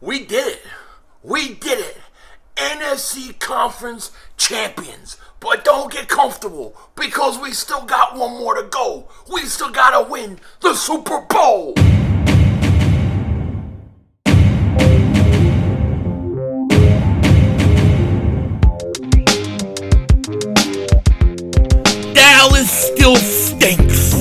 We did it. We did it. NFC Conference Champions. But don't get comfortable because we still got one more to go. We still gotta win the Super Bowl. Dallas still stinks.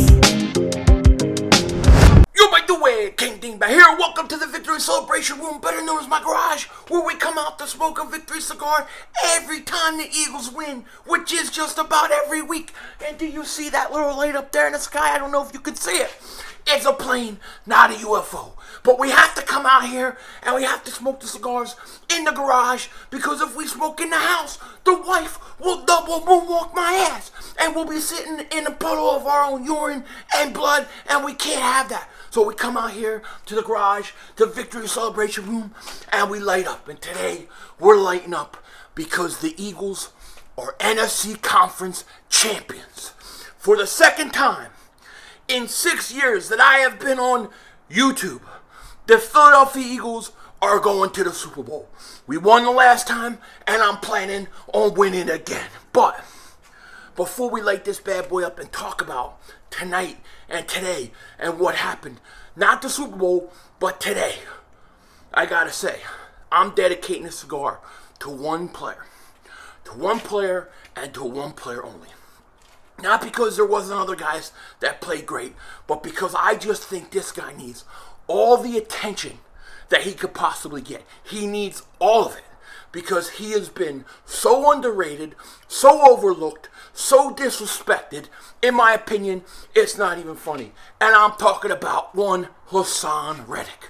You make the way, King Dingbat here. Welcome to the Victory Celebration Room, better known as my garage, where we come out to smoke a victory cigar every time the Eagles win, which is just about every week. And do you see that little light up there in the sky? I don't know if you can see it. It's a plane, not a UFO. But we have to come out here and we have to smoke the cigars in the garage, because if we smoke in the house, the wife will double moonwalk my ass and we'll be sitting in a puddle of our own urine and blood, and we can't have that. So we come out here to the garage, the Victory Celebration Room, and we light up. And today we're lighting up because the Eagles are NFC Conference Champions. For the second time in 6 years that I have been on YouTube, the Philadelphia Eagles are going to the Super Bowl. We won the last time, and I'm planning on winning again. But before we light this bad boy up and talk about tonight and today and what happened, not the Super Bowl, but today, I gotta say, I'm dedicating this cigar to one player. To one player and to one player only. Not because there wasn't other guys that played great, but because I just think this guy needs all the attention that he could possibly get. He needs all of it because he has been so underrated, so overlooked, so disrespected. In my opinion, it's not even funny. And I'm talking about one Hassan Reddick.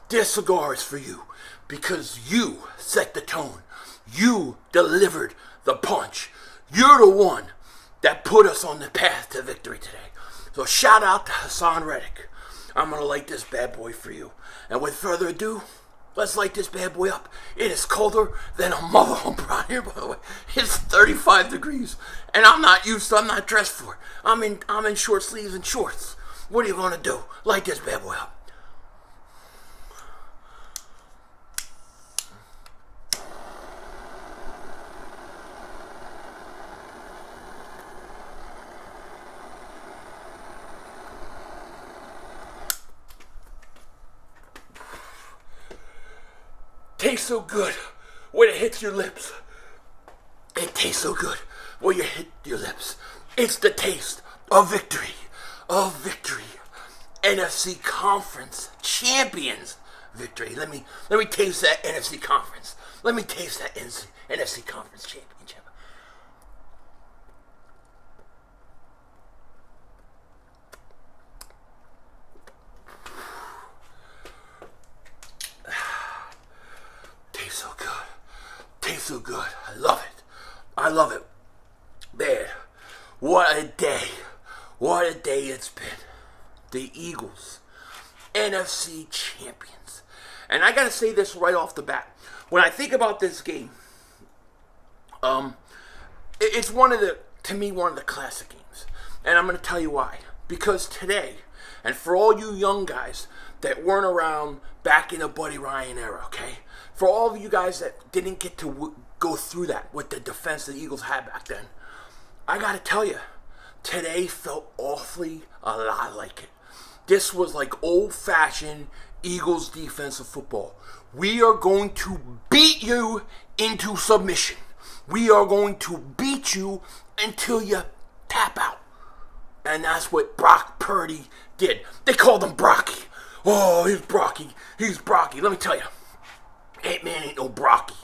This cigar is for you because you set the tone. You delivered the punch. You're the one that put us on the path to victory today. So shout out to Hassan Reddick. I'm going to light this bad boy for you. And with further ado, let's light this bad boy up. It is colder than a mother around here, by the way. It's 35 degrees. And I'm not dressed for it. I'm in short sleeves and shorts. What are you going to do? Light this bad boy up. Tastes so good when it hits your lips. It tastes so good when you hit your lips. It's the taste of victory. Of victory. NFC Conference Champions victory. Let me taste that NFC Conference. Let me taste that NFC Conference Championship. So good. Tastes so good. I love it. I love it. Man, what a day. What a day it's been. The Eagles, NFC champions. And I gotta say this right off the bat. When I think about this game, it's to me, one of the classic games. And I'm gonna tell you why. Because today, and for all you young guys that weren't around back in the Buddy Ryan era, okay? For all of you guys that didn't get to go through that with the defense the Eagles had back then, I gotta tell you, today felt awfully a lot like it. This was like old-fashioned Eagles defensive football. We are going to beat you into submission. We are going to beat you until you tap out. And that's what Brock Purdy did. They called him Brocky. Oh, he's Brocky. He's Brocky. Let me tell you. That man ain't no Brocky,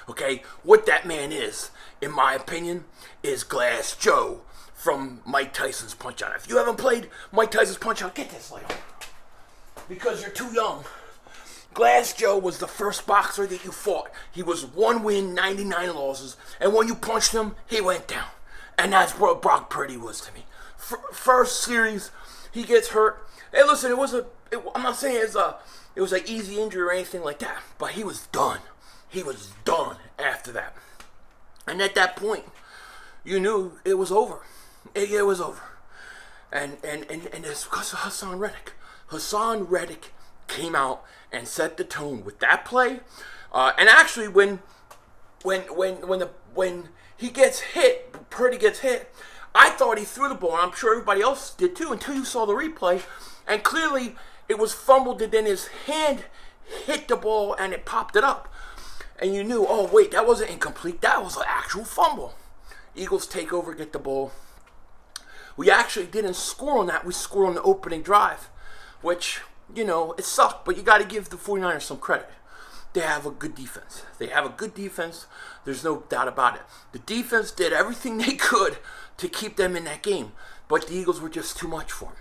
okay? What that man is, in my opinion, is Glass Joe from Mike Tyson's Punch-Out. If you haven't played Mike Tyson's Punch-Out, get this light on. Because you're too young. Glass Joe was the first boxer that you fought. He was 1 win, 99 losses. And when you punched him, he went down. And that's what Brock Purdy was to me. First series, he gets hurt. Hey, listen, I'm not saying it was an easy injury or anything like that, but he was done. He was done after that. And at that point, you knew it was over. It was over. And it's because of Haason Reddick. Haason Reddick came out and set the tone with that play. And actually, when he gets hit, Purdy gets hit, I thought he threw the ball, and I'm sure everybody else did too, until you saw the replay, and clearly it was fumbled, and then his hand hit the ball, and it popped it up. And you knew, oh, wait, that wasn't incomplete. That was an actual fumble. Eagles take over, get the ball. We actually didn't score on that. We scored on the opening drive, which, it sucked, but you got to give the 49ers some credit. They have a good defense. There's no doubt about it. The defense did everything they could to keep them in that game, but the Eagles were just too much for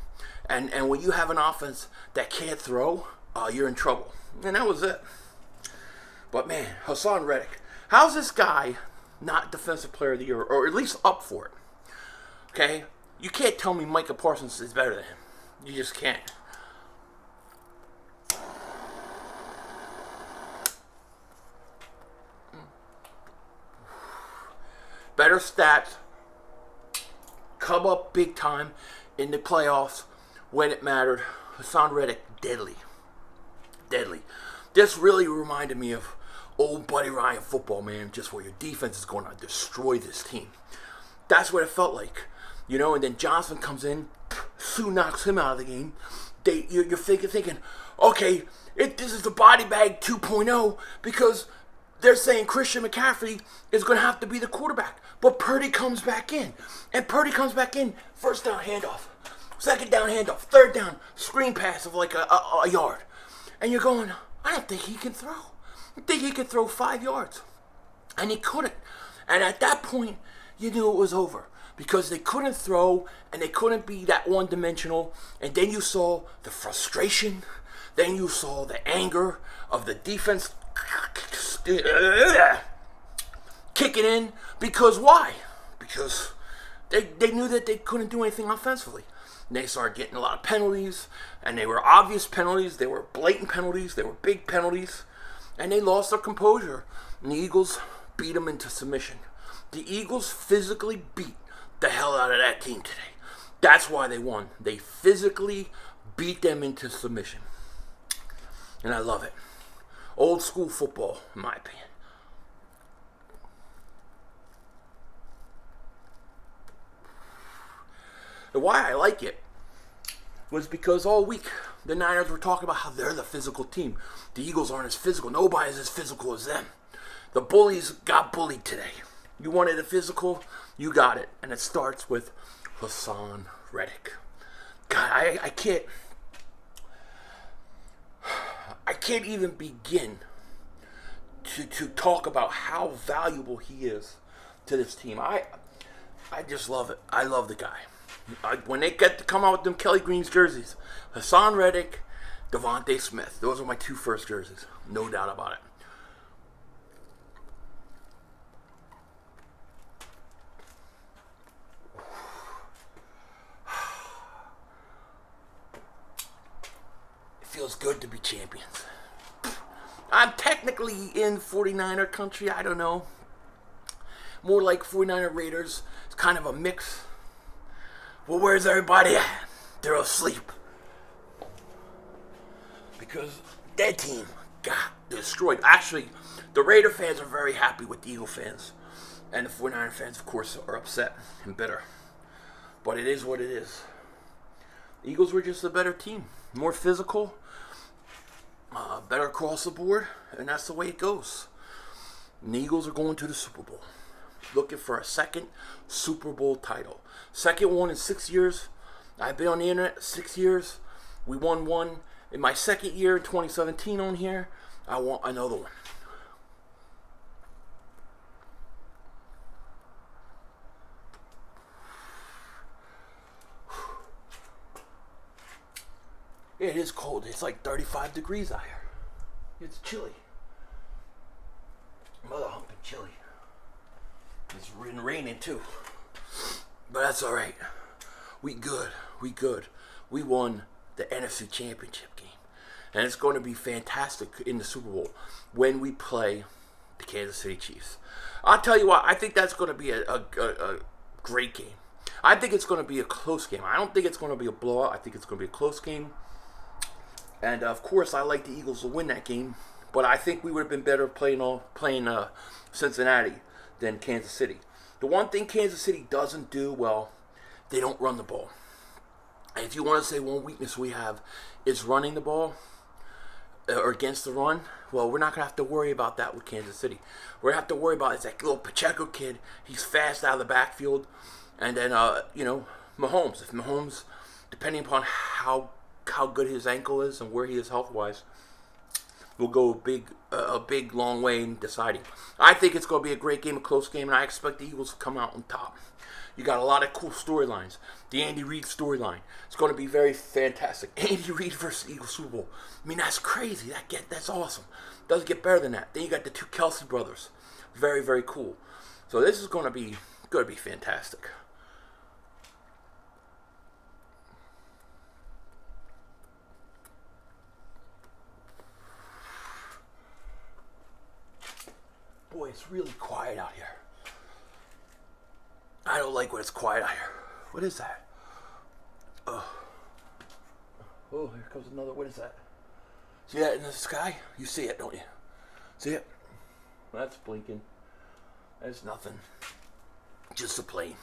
them. And when you have an offense that can't throw, you're in trouble. And that was it. But man, Haason Reddick, how's this guy not Defensive Player of the Year, or at least up for it? Okay? You can't tell me Micah Parsons is better than him. You just can't. Better stats. Come up big time in the playoffs when it mattered. Haason Reddick, deadly. This really reminded me of old Buddy Ryan football, man, just where your defense is going to destroy this team. That's what it felt like. And then Johnson comes in, Sue knocks him out of the game. You're thinking, okay, this is the body bag 2.0, because they're saying Christian McCaffrey is going to have to be the quarterback. But Purdy comes back in. And Purdy comes back in, first down handoff, second down handoff, third down, screen pass of like a yard. And you're going, I don't think he can throw. I think he could throw 5 yards. And he couldn't. And at that point, you knew it was over. Because they couldn't throw, and they couldn't be that one-dimensional. And then you saw the frustration. Then you saw the anger of the defense kicking in. Because why? Because they knew that they couldn't do anything offensively. And they started getting a lot of penalties. And they were obvious penalties. They were blatant penalties. They were big penalties. And they lost their composure. And the Eagles beat them into submission. The Eagles physically beat the hell out of that team today. That's why they won. They physically beat them into submission. And I love it. Old school football, in my opinion. And why I like it was because all week the Niners were talking about how they're the physical team. The Eagles aren't as physical. Nobody's as physical as them. The bullies got bullied today. You wanted a physical, you got it. And it starts with Hassan Reddick. God, I can't even begin to talk about how valuable he is to this team. I just love it. I love the guy. When they get to come out with them Kelly Green's jerseys, Hassan Reddick, Devontae Smith. Those are my 2 first jerseys. No doubt about it. It feels good to be champions. I'm technically in 49er country. I don't know. More like 49er Raiders. It's kind of a mix. Well, where's everybody at? They're asleep. Because that team got destroyed. Actually, the Raider fans are very happy with the Eagle fans. And the 49er fans, of course, are upset and bitter. But it is what it is. The Eagles were just a better team. More physical. Better across the board. And that's the way it goes. And the Eagles are going to the Super Bowl. Looking for a second Super Bowl title. Second one in 6 years. I've been on the internet 6 years. We won one. In my second year, 2017 on here, I want another one. It is cold. It's like 35 degrees out here. It's chilly. Mother humping chilly. It's been raining too. But that's alright. We good. We won the NFC Championship game. And it's going to be fantastic in the Super Bowl when we play the Kansas City Chiefs. I'll tell you what, I think that's going to be a great game. I think it's going to be a close game. I don't think it's going to be a blowout. I think it's going to be a close game. And of course, I like the Eagles to win that game, but I think we would have been better playing Cincinnati than Kansas City. The one thing Kansas City doesn't do well, they don't run the ball. And if you want to say one weakness we have is running the ball or against the run, well, we're not going to have to worry about that with Kansas City. We're going to have to worry about it's that little Pacheco kid. He's fast out of the backfield. And then, Mahomes. If Mahomes, depending upon how good his ankle is and where he is health-wise, will go a big, long way in deciding. I think it's going to be a great game, a close game, and I expect the Eagles to come out on top. You got a lot of cool storylines. The Andy Reid storyline. It's going to be very fantastic. Andy Reid versus Eagles Super Bowl. I mean, that's crazy. That's awesome. Doesn't get better than that. Then you got the two Kelsey brothers. Very, very cool. So this is going to be fantastic. Boy, it's really quiet out here. I don't like when it's quiet out here. What is that? Oh, here comes another. What is that? See that in the sky? You see it, don't you? See it? That's blinking. That's nothing. Just a plane.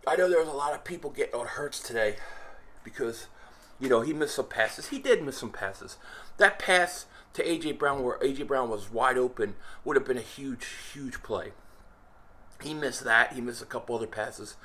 I know there was a lot of people getting on Hurts today because, he missed some passes. He did miss some passes. That pass to A.J. Brown where A.J. Brown was wide open would have been a huge, huge play. He missed that. He missed a couple other passes.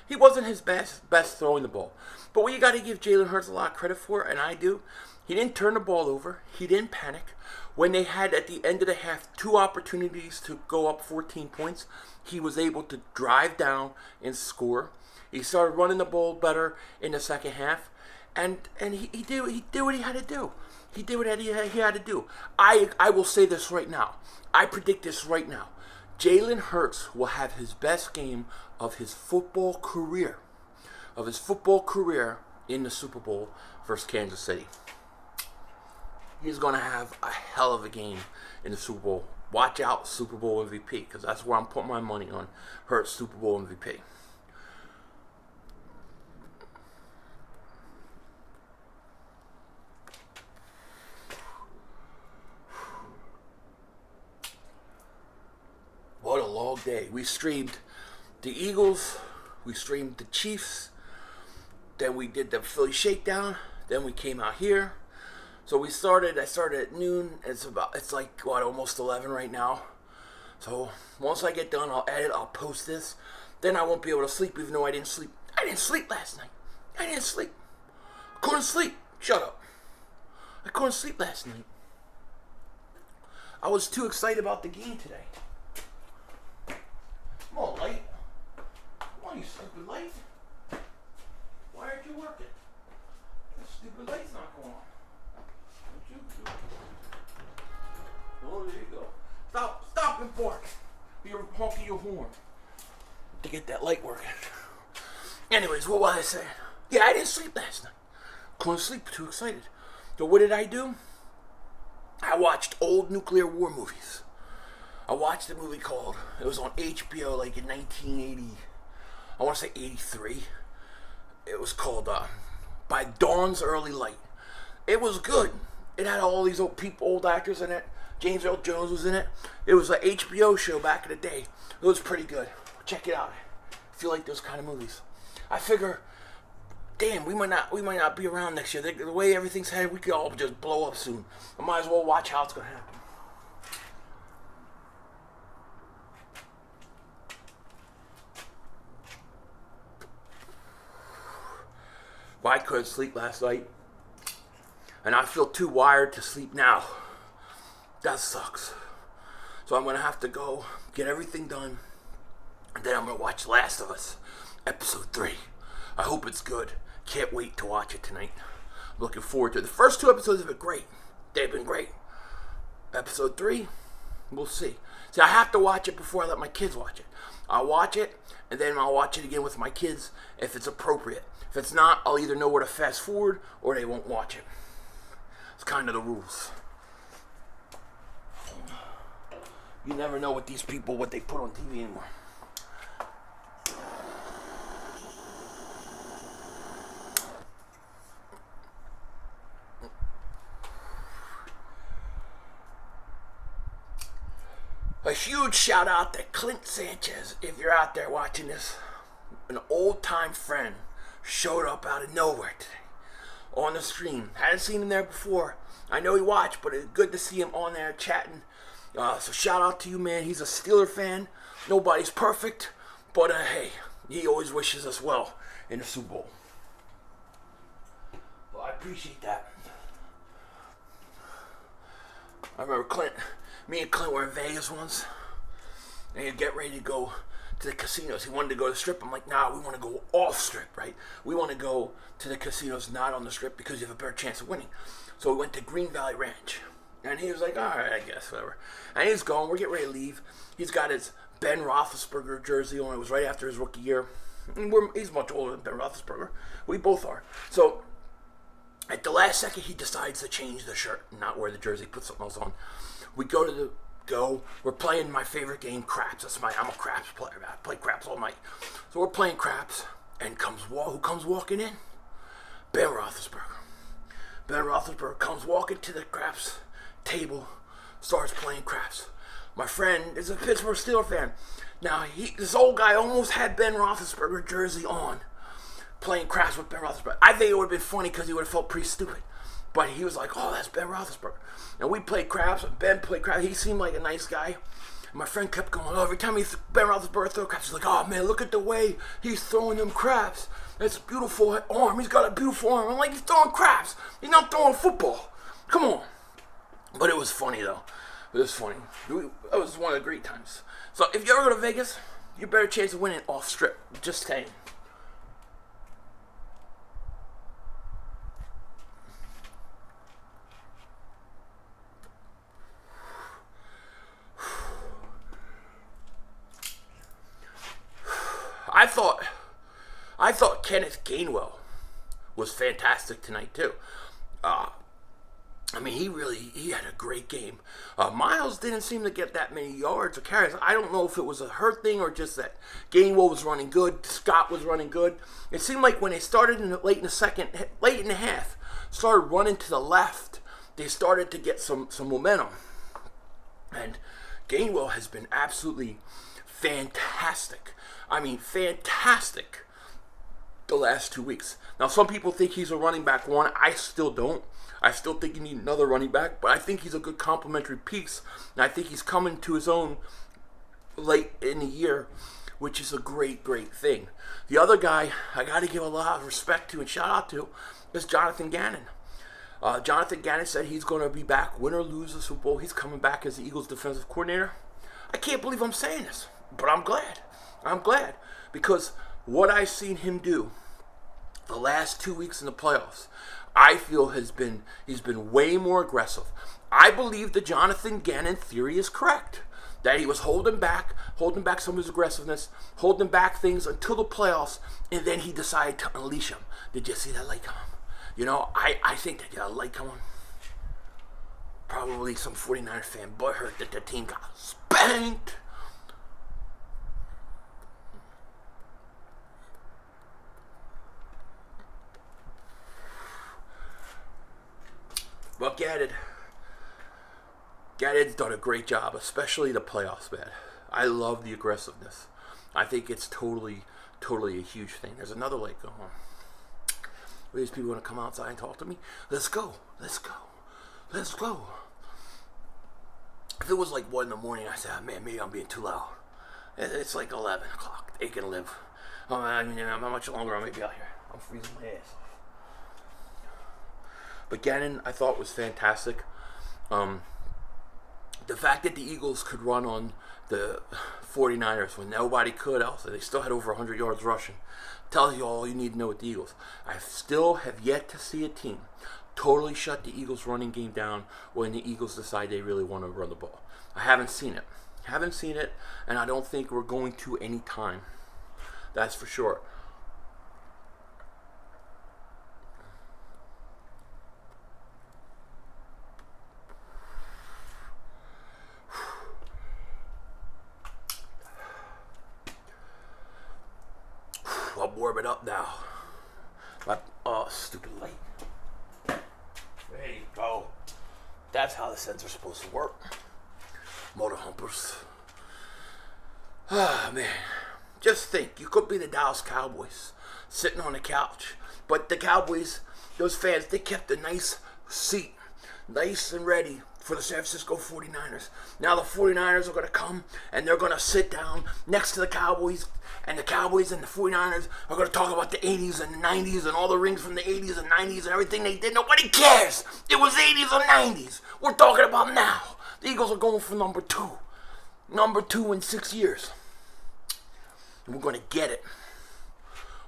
He wasn't his best throwing the ball. But what you got to give Jalen Hurts a lot of credit for, and I do, he didn't turn the ball over. He didn't panic. When they had, at the end of the half, 2 opportunities to go up 14 points, he was able to drive down and score. He started running the ball better in the second half, and he did what he had to do. He did what he had to do. I will say this right now. I predict this right now. Jalen Hurts will have his best game of his football career. In the Super Bowl versus Kansas City. He's going to have a hell of a game in the Super Bowl. Watch out, Super Bowl MVP, because that's where I'm putting my money on. Hurts, Super Bowl MVP. What a long day. We streamed the Eagles. We streamed the Chiefs. Then we did the Philly Shakedown. Then we came out here. So I started at noon. It's almost 11 right now. So once I get done, I'll edit, I'll post this. Then I won't be able to sleep even though I didn't sleep. I didn't sleep last night. I couldn't sleep. Shut up. I couldn't sleep last night. I was too excited about the game today. Come on, light. Come on, you stupid light. Why aren't you working? The stupid light's not going on. Oh, there you go. Stop and bark. You're honking your horn to get that light working. Anyways, what was I saying? Yeah, I didn't sleep last night. Couldn't sleep, too excited. So what did I do? I watched old nuclear war movies. I watched a movie called, it was on HBO like in 1980, I want to say 83. It was called By Dawn's Early Light. It was good. It had all these old actors in it. James Earl Jones was in it. It was an HBO show back in the day. It was pretty good. Check it out. If you like those kind of movies. I figure, damn, we might not be around next year. The way everything's headed, we could all just blow up soon. I might as well watch how it's going to happen. Well, I couldn't sleep last night. And I feel too wired to sleep now. That sucks. So I'm going to have to go get everything done. And then I'm going to watch Last of Us, episode 3. I hope it's good. Can't wait to watch it tonight. I'm looking forward to it. The first 2 episodes have been great. They've been great. Episode 3, we'll see. See, I have to watch it before I let my kids watch it. I'll watch it, and then I'll watch it again with my kids if it's appropriate. If it's not, I'll either know where to fast forward or they won't watch it. It's kind of the rules. You never know with these people what they put on TV anymore. A huge shout out to Clint Sanchez. If you're out there watching this, an old time friend showed up out of nowhere today on the stream. Hadn't seen him there before. I know he watched, but it's good to see him on there chatting. So shout out to you, man. He's a Steeler fan. Nobody's perfect, but hey, he always wishes us well in the Super Bowl. Well, I appreciate that. I remember me and Clint were in Vegas once, and he'd get ready to go to the casinos. He wanted to go to the strip. I'm like, nah, we want to go off strip, right? We want to go to the casinos not on the strip because you have a better chance of winning. So we went to Green Valley Ranch. And he was like, all right, I guess, whatever. And he's going. We're getting ready to leave. He's got his Ben Roethlisberger jersey on. It was right after his rookie year. And he's much older than Ben Roethlisberger. We both are. So at the last second, he decides to change the shirt and not wear the jersey, put something else on. We go to we're playing my favorite game, craps. I'm a craps player, man. I play craps all night. So we're playing craps, and who comes walking in? Ben Roethlisberger. Ben Roethlisberger comes walking to the craps table, starts playing craps. My friend is a Pittsburgh Steelers fan. Now, this old guy almost had Ben Roethlisberger jersey on, playing craps with Ben Roethlisberger. I think it would have been funny because he would have felt pretty stupid. But he was like, oh, that's Ben Roethlisberger. And we played craps, and Ben played craps. He seemed like a nice guy. And my friend kept going, oh, every time Ben Roethlisberger throw craps, he's like, oh, man, look at the way he's throwing them craps. That's a beautiful arm. He's got a beautiful arm. I'm like, he's throwing craps. He's not throwing football. Come on. But it was funny, though. It was funny. It was one of the great times. So if you ever go to Vegas, you better chance of winning off strip. Just saying. I thought Kenneth Gainwell was fantastic tonight too. I mean, he had a great game. Miles didn't seem to get that many yards or carries. I don't know if it was a hurt thing or just that Gainwell was running good, Scott was running good. It seemed like when they started late in the half, started running to the left, they started to get some momentum. And Gainwell has been absolutely fantastic. I mean, fantastic the last 2 weeks. Now, some people think he's a running back one. I still don't. I still think you need another running back, but I think he's a good complementary piece. And I think he's coming to his own late in the year, which is a great, great thing. The other guy I got to give a lot of respect to and shout out to is Jonathan Gannon. Jonathan Gannon said he's going to be back, win or lose the Super Bowl. He's coming back as the Eagles defensive coordinator. I can't believe I'm saying this, but I'm glad. I'm glad because what I've seen him do the last 2 weeks in the playoffs, I feel he's been way more aggressive. I believe the Jonathan Gannon theory is correct. That he was holding back some of his aggressiveness, holding back things until the playoffs, and then he decided to unleash them. Did you see that light come? You know, I think that got a light coming. Probably some 49er fan butthurt that the team got spanked. But Gadded's done a great job, especially the playoffs, man. I love the aggressiveness. I think it's totally a huge thing. There's another light going on. These people want to come outside and talk to me? Let's go. Let's go. Let's go. If it was like 1 in the morning, I said, oh, man, maybe I'm being too loud. It's like 11 o'clock. They can live. Oh, man, how much longer I may be out here? I'm freezing my ass off. But Gannon, I thought, was fantastic. The fact that the Eagles could run on the 49ers when nobody could else, they still had over 100 yards rushing, tells you all you need to know with the Eagles. I still have yet to see a team totally shut the Eagles' running game down when the Eagles decide they really want to run the ball. I haven't seen it. And I don't think we're going to any time. That's for sure. I'll warm it up now. Oh, stupid light. There you go. That's how the sensor's supposed to work. Motor humpers. Ah, man. Just think, you could be the Dallas Cowboys sitting on the couch. But the Cowboys, those fans, they kept a nice seat, nice and ready for the San Francisco 49ers. Now the 49ers are going to come and they're going to sit down next to the Cowboys, and the Cowboys and the 49ers are going to talk about the 80s and the 90s and all the rings from the 80s and 90s and everything they did. Nobody cares. It was 80s or 90s. We're talking about now. The Eagles are going for number 2. Number 2 in 6 years. And we're going to get it.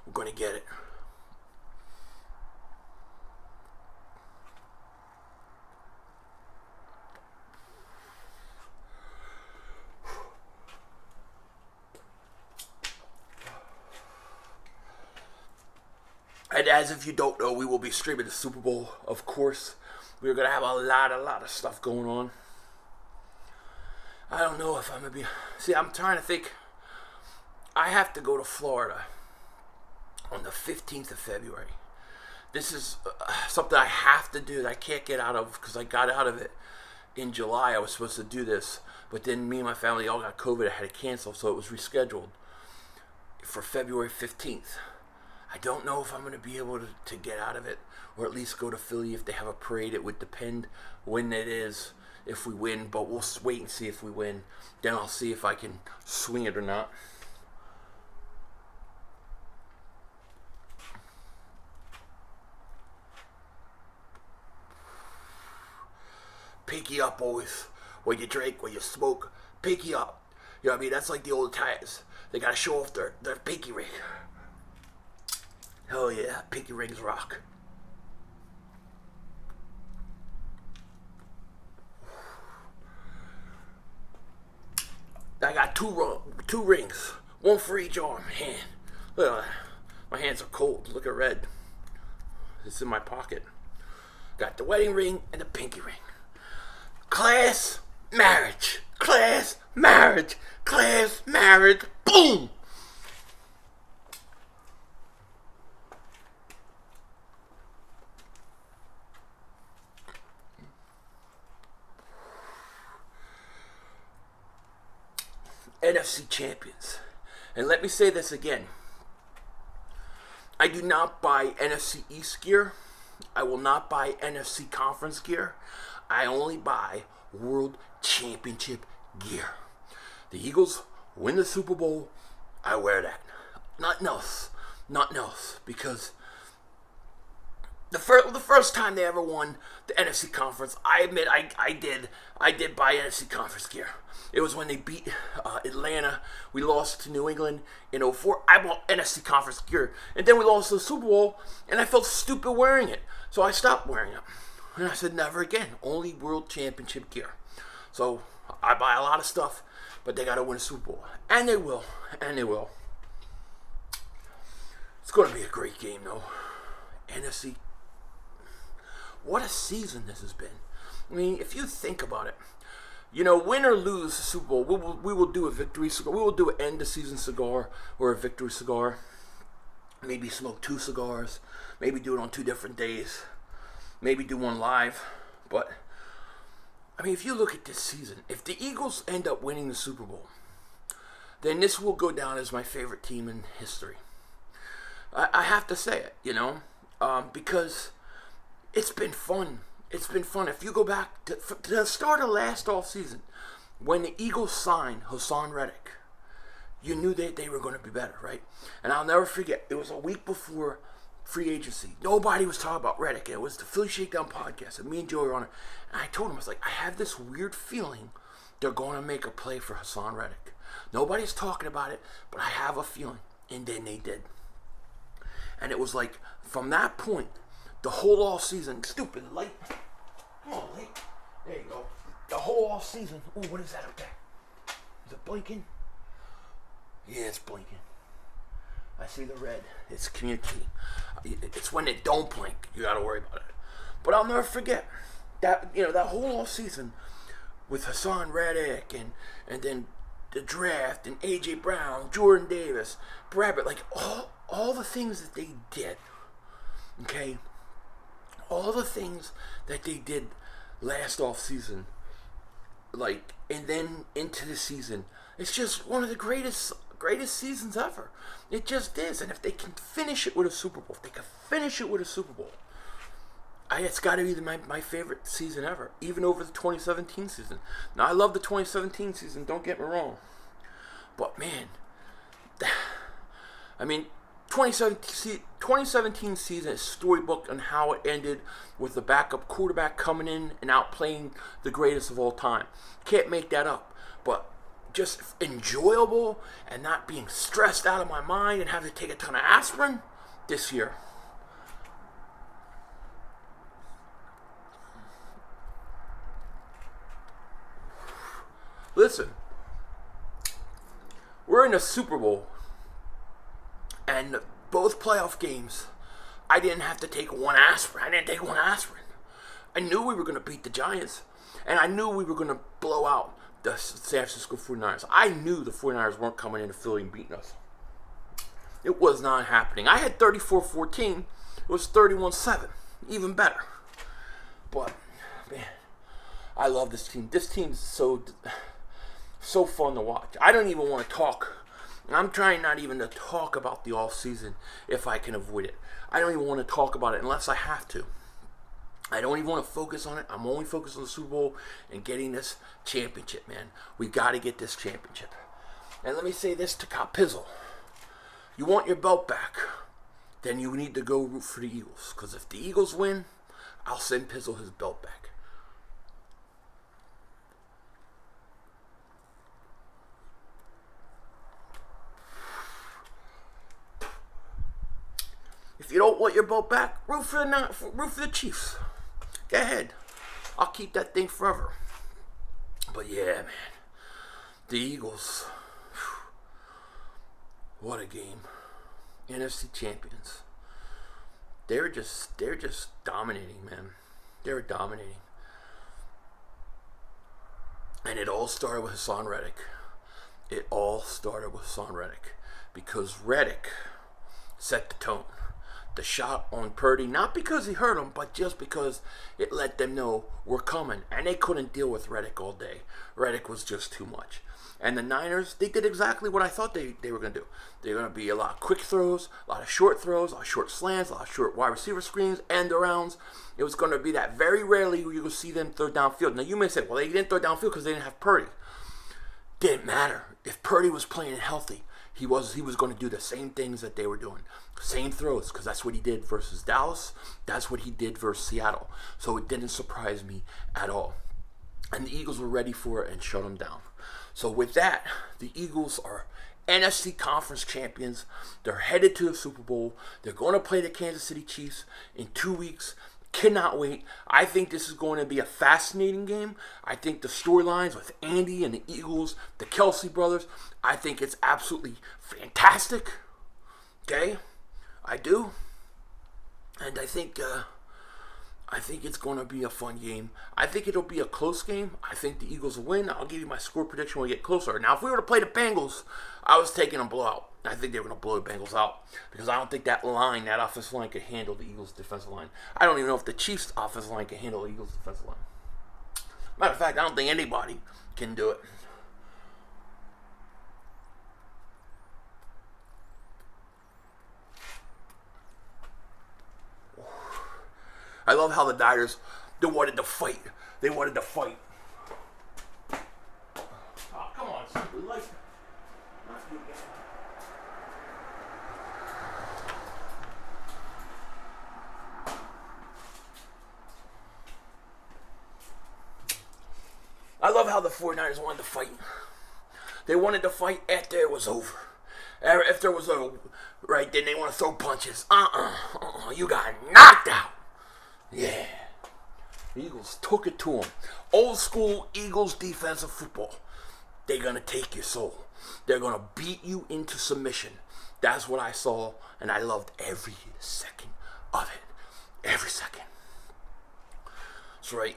We're going to get it. And as if you don't know, we will be streaming the Super Bowl, of course. We're going to have a lot of stuff going on. I don't know if I'm going to be... See, I'm trying to think. I have to go to Florida on the 15th of February. This is something I have to do that I can't get out of because I got out of it in July. I was supposed to do this, but then me and my family all got COVID. I had to cancel, so it was rescheduled for February 15th. I don't know if I'm going to be able to get out of it, or at least go to Philly if they have a parade. It would depend when it is, if we win, but we'll wait and see if we win. Then I'll see if I can swing it or not. Pinky up always. When you drink, when you smoke, pinky up. You know what I mean? That's like the old Italians. They got to show off their pinky ring. Hell yeah, pinky rings rock. I got two rings, one for each arm, hand. Look at that. My hands are cold. Look at red. It's in my pocket. Got the wedding ring and the pinky ring. Class, marriage. Class, marriage. Class, marriage. Boom! NFC champions. And let me say this again. I do not buy NFC East gear. I will not buy NFC conference gear. I only buy World Championship gear. The Eagles win the Super Bowl, I wear that. Nothing else. Nothing else. Because the first time they ever won the NFC conference, I admit I did buy NFC conference gear. It was when they beat Atlanta. We lost to New England in 2004. I bought NFC conference gear. And then we lost the Super Bowl, and I felt stupid wearing it. So I stopped wearing it. And I said, never again. Only World Championship gear. So I buy a lot of stuff, but they got to win a Super Bowl. And they will. And they will. It's going to be a great game, though. NFC. What a season this has been. I mean, if you think about it, you know, win or lose the Super Bowl, we will do a victory cigar. We will do an end of season cigar or a victory cigar. Maybe smoke 2 cigars. Maybe do it on 2 different days. Maybe do one live. But, I mean, if you look at this season, if the Eagles end up winning the Super Bowl, then this will go down as my favorite team in history. I have to say it, you know, because it's been fun. It's been fun. If you go back to the start of last offseason, when the Eagles signed Haason Reddick, you knew that they were going to be better, right? And I'll never forget, it was a week before free agency. Nobody was talking about Reddick. It was the Philly Shakedown podcast, and me and Joey were on it. And I told him, I was like, I have this weird feeling they're going to make a play for Hassan Reddick. Nobody's talking about it, but I have a feeling. And then they did. And it was like, from that point, the whole off season, stupid light. Come on, light. There you go. The whole off season. Ooh, what is that up there? Is it blinking? Yeah, it's blinking. I see the red. It's communicating. It's when it don't blink. You gotta worry about it. But I'll never forget that. You know, that whole off season with Hassan Reddick and then the draft and AJ Brown, Jordan Davis, Brad, like all the things that they did, okay, all the things that they did last off season, like, and then into the season, it's just one of the greatest seasons ever. It just is. And if they can finish it with a Super Bowl, it's got to be my favorite season ever, even over the 2017 season. Now, I love the 2017 season, don't get me wrong. But, man, I mean, 2017 season is storybook on how it ended with the backup quarterback coming in and outplaying the greatest of all time. Can't make that up. But just enjoyable and not being stressed out of my mind and having to take a ton of aspirin this year. Listen, we're in the Super Bowl, and both playoff games, I didn't have to take one aspirin. I knew we were going to beat the Giants, and I knew we were going to blow out the San Francisco 49ers. I knew the 49ers weren't coming into Philly and beating us. It was not happening. I had 34-14. It was 31-7. Even better. But, man, I love this team. This team's so fun to watch. I don't even want to talk. I'm trying not even to talk about the off season if I can avoid it. I don't even want to talk about it unless I have to. I don't even want to focus on it. I'm only focused on the Super Bowl and getting this championship, man. We got to get this championship. And let me say this to Cop Pizzle. You want your belt back, then you need to go root for the Eagles. Because if the Eagles win, I'll send Pizzle his belt back. If you don't want your belt back, root for the Chiefs. Go ahead. I'll keep that thing forever. But yeah, man. The Eagles. What a game. NFC champions. They're just dominating, man. They were dominating. And it all started with Hassan Reddick. Because Reddick set the tone. The shot on Purdy, not because he hurt him, but just because it let them know we're coming. And they couldn't deal with Reddick all day. Reddick was just too much. And the Niners, they did exactly what I thought they were going to do. They're going to be a lot of quick throws, a lot of short throws, a lot of short slants, a lot of short wide receiver screens, end arounds. It was going to be that very rarely you will see them throw downfield. Now, you may say, well, they didn't throw downfield because they didn't have Purdy. Didn't matter. If Purdy was playing healthy, he was going to do the same things that they were doing. Same throws, because that's what he did versus Dallas. That's what he did versus Seattle. So it didn't surprise me at all. And the Eagles were ready for it and shut them down. So with that, the Eagles are NFC Conference champions. They're headed to the Super Bowl. They're going to play the Kansas City Chiefs in 2 weeks. Cannot wait. I think this is going to be a fascinating game. I think the storylines with Andy and the Eagles, the Kelsey brothers, I think it's absolutely fantastic. Okay? I do. And I think it's going to be a fun game. I think it'll be a close game. I think the Eagles will win. I'll give you my score prediction when we get closer. Now, if we were to play the Bengals, I was taking a blowout. I think they were going to blow the Bengals out because I don't think that offensive line could handle the Eagles' defensive line. I don't even know if the Chiefs' offensive line can handle the Eagles' defensive line. Matter of fact, I don't think anybody can do it. I love how the Niners, they wanted to fight. Oh, come on, son. We like that. Not you, man. I love how the 49ers wanted to fight. They wanted to fight after it was over. If there was right, then they want to throw punches. You got knocked out. Yeah. The Eagles took it to them. Old school Eagles defensive football. They're going to take your soul. They're going to beat you into submission. That's what I saw, and I loved every second of it. Every second. That's right.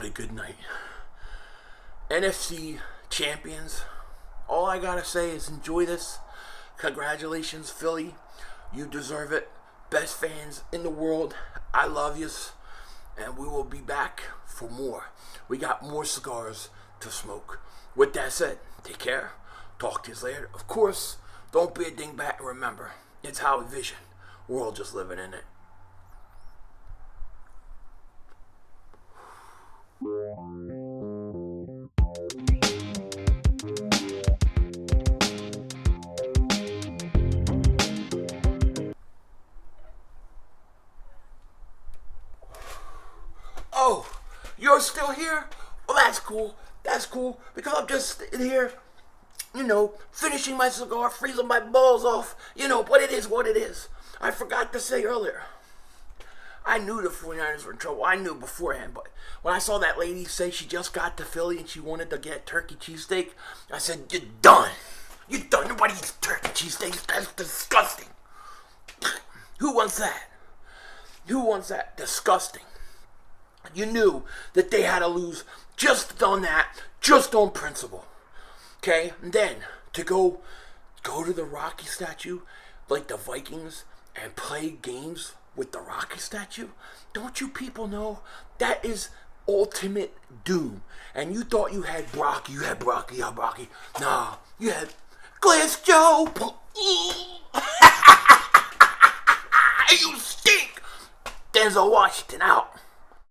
What a good night. NFC champions. All I gotta say is enjoy this. Congratulations, Philly. You deserve it. Best fans in the world. I love yous. And we will be back for more. We got more cigars to smoke. With that said, take care. Talk to you later. Of course, don't be a dingbat. Remember, it's how we vision. We're all just living in it. Oh, you're still here? Well, that's cool. That's cool. Because I'm just sitting here, finishing my cigar, freezing my balls off. But it is what it is. I forgot to say earlier, I knew the 49ers were in trouble. I knew beforehand. But when I saw that lady say she just got to Philly and she wanted to get turkey cheesesteak, I said, you're done. You're done. Nobody eats turkey cheesesteaks. That's disgusting. Who wants that? Who wants that? Disgusting. You knew that they had to lose just on that, just on principle. Okay? And then to go to the Rocky statue like the Vikings and play games with the Rocky statue? Don't you people know that is ultimate doom? And you thought you had Brocky. You had Brocky. Nah, you had Glass Joe. You stink. Denzel Washington out.